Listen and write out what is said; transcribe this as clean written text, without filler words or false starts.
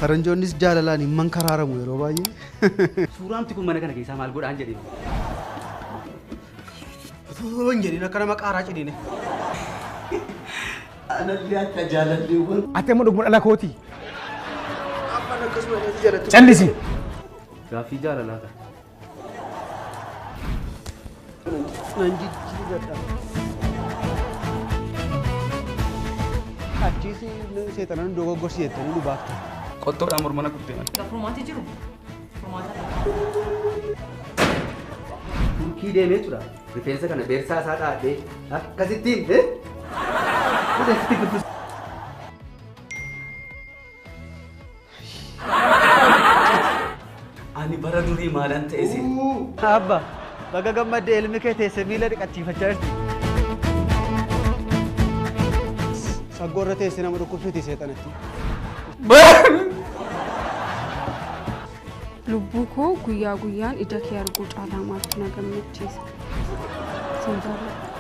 Faranjoonnis jaalalaan himman karaaramu yeroo baay'ee. Suuraamti kun mana kana keessaa maal godhaan jedhee. Wanjaliin akka nama qaaraa cidhiine. Anallee akka jaalalleewwan. Ati amma dhuguma dhala kooti. Afaan akkasuma inni jalatti. Callisi. Gaaffii jaalalaata. Nan jijjiiradha. Achiisi seexanaan dogoggorsi jettanii dhubaafta. Qottoodhaan mormana kuttee mana. Formaati jiru. Turkii deemee tura. Rifeensa kana beersaa isaa dhaadhee akkasittiin Kudhatti guddis. Ani bara durii maalan ta'e si. Abba, baga gammadde ilmi kee teessee miila dhiqachiifachaa jirti. Saggoorra teessee nama dhukkubsiti seexanatti. Lubbuu koo guyyaa guyyaan ija kee arguu caalaa maaltu na gammachiisa. Sin jaalladha.